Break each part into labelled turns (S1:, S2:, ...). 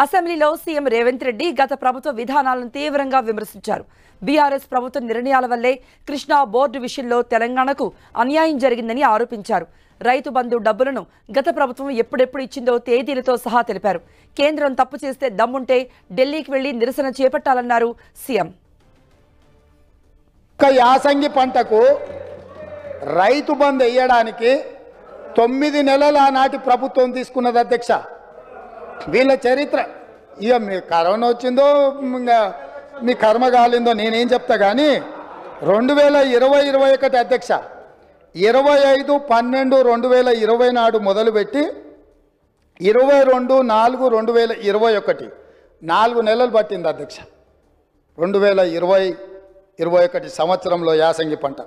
S1: అసెంబ్లీలో సీఎం రేవంత్ రెడ్డి గత ప్రభుత్వ విధానాలను తీవ్రంగా విమర్శించారు. బీఆర్ఎస్ ప్రభుత్వ నిర్ణయాల వల్లే కృష్ణా బోర్డు విషయంలో తెలంగాణకు అన్యాయం జరిగిందని ఆరోపించారు. రైతు బంధు డబ్బులను గత ప్రభుత్వం ఎప్పుడెప్పుడు ఇచ్చిందో తేదీలతో సహా తెలిపారు. కేంద్రం తప్పు చేస్తే దమ్ముంటే ఢిల్లీకి వెళ్లి నిరసన చేపట్టాలన్నారు సీఎం.
S2: యాసంగి పంటకు రైతు బంధు వేయడానికి 9 నెలల నాటి ప్రభుత్వం తీసుకున్నది అధ్యక్ష. వీళ్ళ చరిత్ర ఇక మీ కరోనా వచ్చిందో మీ కర్మ కాలిందో నేనేం చెప్తా కానీ 2020-21 అధ్యక్ష 25/12/2020 నాడు మొదలుపెట్టి 22/4/2021 4 నెలలు పట్టింది అధ్యక్ష. 2020-21 సంవత్సరంలో యాసంగి పంట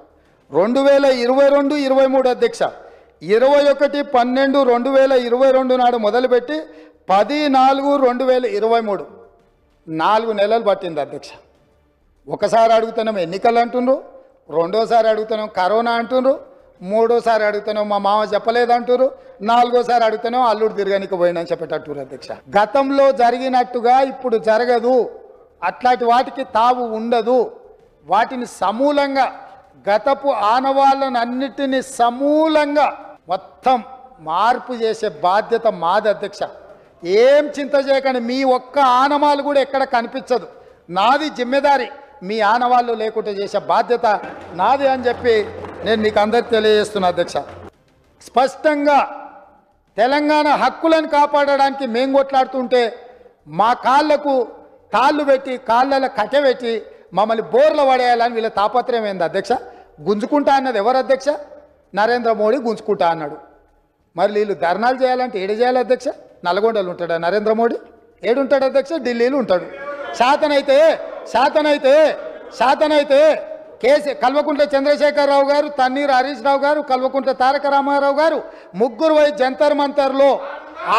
S2: 2022-23 అధ్యక్ష 21/12/2022 నాడు మొదలుపెట్టి 10/4/2023 4 నెలలు పట్టింది అధ్యక్ష. ఒకసారి అడుగుతున్నాం ఎన్నికలు అంటుండ్రు, రెండోసారి అడుగుతున్నాం కరోనా అంటుండ్రు, మూడోసారి అడుగుతున్నాం మా మామ చెప్పలేదంటారు, నాలుగోసారి అడుగుతున్నాం అల్లుడు తిరగనికి పోయిందని చెప్పేటట్టు అధ్యక్ష. గతంలో జరిగినట్టుగా ఇప్పుడు జరగదు, అట్లాంటి వాటికి తావు ఉండదు. వాటిని సమూలంగా గతపు ఆనవాళ్ళనన్నిటినీ సమూలంగా మొత్తం మార్పు చేసే బాధ్యత మాది అధ్యక్ష. ఏం చింత చేయకండి, మీ ఒక్క ఆనవాళ్ళు కూడా ఎక్కడ కనిపించదు. నాది జిమ్మెదారి, మీ ఆనవాళ్ళు లేకుండా చేసే బాధ్యత నాది అని చెప్పి నేను మీకు అందరికి తెలియజేస్తున్నా అధ్యక్ష. స్పష్టంగా తెలంగాణ హక్కులను కాపాడడానికి మేము కొట్లాడుతుంటే మా కాళ్లకు తాళ్ళు పెట్టి కాళ్ళలో కట్టెబెట్టి మమ్మల్ని బోర్ల పడేయాలని వీళ్ళ తాపత్రయం ఏంది అధ్యక్ష. గుంజుకుంటా అన్నది ఎవరు అధ్యక్ష? నరేంద్ర మోడీ గుంజుకుంటా అన్నాడు. మరి వీళ్ళు ధర్నాలు చేయాలంటే ఏడు చేయాలి అధ్యక్ష? నల్గొండలో ఉంటాడా నరేంద్ర మోడీ? ఏడుంటాడు అధ్యక్ష? ఢిల్లీలో ఉంటాడు. శాతనైతే కల్వకుంట్ల చంద్రశేఖరరావు గారు, తన్నీర్ హరీష్ రావు గారు, కల్వకుంట్ల తారక రామారావు గారు ముగ్గురు పోయి జంతర్ మంతర్లో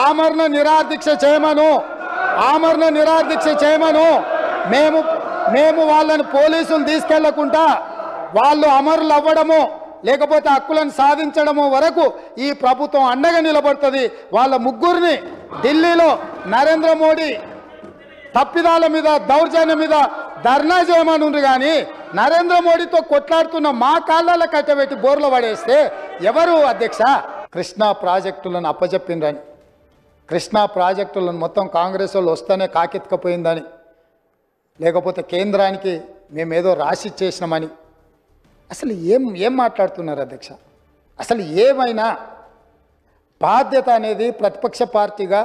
S2: ఆమరణ నిరాదీక్ష చేయమను మేము వాళ్ళని పోలీసులు తీసుకెళ్లకుండా వాళ్ళు అమరులు అవ్వడమో లేకపోతే హక్కులను సాధించడమో వరకు ఈ ప్రభుత్వం అండగా నిలబడుతుంది. వాళ్ళ ముగ్గురిని ఢిల్లీలో నరేంద్ర మోడీ తప్పిదాల మీద దౌర్జన్యం మీద ధర్నా చేయమనుండ్రు. కానీ నరేంద్ర మోడీతో కొట్లాడుతున్న మా కాళ్ళలో కట్టబెట్టి బోర్లు పడేస్తే ఎవరు అధ్యక్ష? కృష్ణా ప్రాజెక్టులను అప్పచెప్పిండ్రని, కృష్ణా ప్రాజెక్టులను మొత్తం కాంగ్రెస్ వాళ్ళు వస్తేనే కాకెత్తుకపోయిందని, లేకపోతే కేంద్రానికి మేమేదో రాసిచ్చేసినామని అసలు ఏం మాట్లాడుతున్నారు అధ్యక్ష? అసలు ఏమైనా బాధ్యత అనేది ప్రతిపక్ష పార్టీగా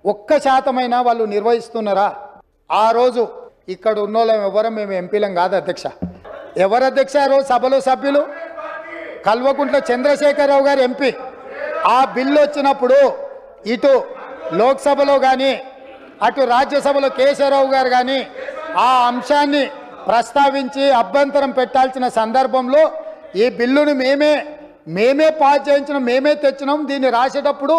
S2: 1% వాళ్ళు నిర్వహిస్తున్నారా? ఆ రోజు ఇక్కడ ఉన్నోళ్ళం ఎవరం మేము ఎంపీలం కాదు అధ్యక్ష. ఎవరు అధ్యక్ష ఆ రోజు సభలో సభ్యులు? కల్వకుంట్ల చంద్రశేఖరరావు గారు ఎంపీ. ఆ బిల్లు వచ్చినప్పుడు ఇటు లోక్సభలో కానీ అటు రాజ్యసభలో కేశవరావు గారు కానీ ఆ అంశాన్ని ప్రస్తావించి అభ్యంతరం పెట్టాల్సిన సందర్భంలో ఈ బిల్లుని మేమే పాస్ చేయించినాం, మేమే తెచ్చినాం. దీన్ని రాసేటప్పుడు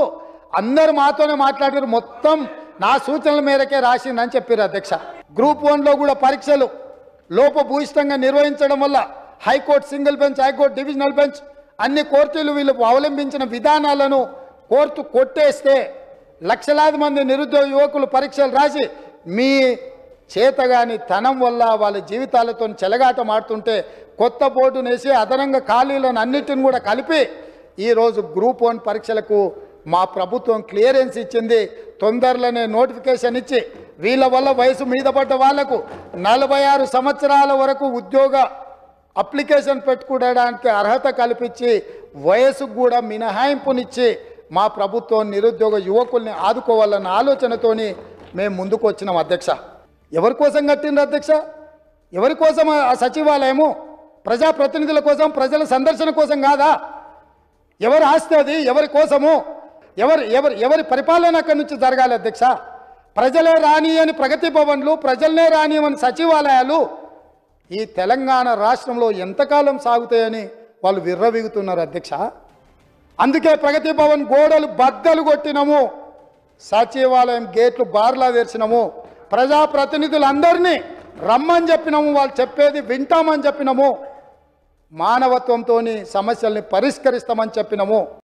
S2: అందరూ మాతోనే మాట్లాడారు, మొత్తం నా సూచనల మేరకే రాసిందని చెప్పారు అధ్యక్ష. గ్రూప్ 1లో కూడా పరీక్షలు లోపభూయిష్టంగా నిర్వహించడం వల్ల high court single bench, high court divisional bench అన్ని కోర్టులు వీళ్ళు అవలంబించిన విధానాలను కోర్టు కొట్టేస్తే లక్షలాది మంది నిరుద్యోగ యువకులు పరీక్షలు రాసి మీ చేతగాని తనం వల్ల వాళ్ళ జీవితాలతో చెలగాట మాడుతుంటే కొత్త బోర్డును వేసి అదనంగా ఖాళీలను అన్నిటిని కూడా కలిపి ఈరోజు గ్రూప్ 1 పరీక్షలకు మా ప్రభుత్వం క్లియరెన్స్ ఇచ్చింది. తొందరలోనే నోటిఫికేషన్ ఇచ్చి వీళ్ళ వల్ల వయసు మీద పడ్డ వాళ్లకు 46 సంవత్సరాల వరకు ఉద్యోగ అప్లికేషన్ పెట్టుకోవడానికి అర్హత కల్పించి వయసుకు కూడా మినహాయింపునిచ్చి మా ప్రభుత్వం నిరుద్యోగ యువకుల్ని ఆదుకోవాలన్న ఆలోచనతోని మేము ముందుకు వచ్చినాం అధ్యక్ష. ఎవరి కోసం కట్టిండ్రు అధ్యక్ష? ఎవరి కోసం ఆ సచివాలయము? ప్రజాప్రతినిధుల కోసం, ప్రజల సందర్శన కోసం కాదా? ఎవరి ఆస్తి అది? ఎవరి కోసము? ఎవరి పరిపాలన అక్కడి నుంచి జరగాలి అధ్యక్ష? ప్రజలే రానియని ప్రగతి భవన్లు, ప్రజలనే రానియని సచివాలయాలు ఈ తెలంగాణ రాష్ట్రంలో ఎంతకాలం సాగుతాయని వాళ్ళు విర్రవీగుతున్నారు అధ్యక్ష. అందుకే ప్రగతి భవన్ గోడలు బద్దలు కొట్టినము, సచివాలయం గేట్లు బార్లా తెరిచినము, ప్రజాప్రతినిధులందరినీ రమ్మని చెప్పినాము, వాళ్ళు చెప్పేది వింటామని చెప్పినాము, మానవత్వంతో సమస్యల్ని పరిష్కరిస్తామని చెప్పినాము.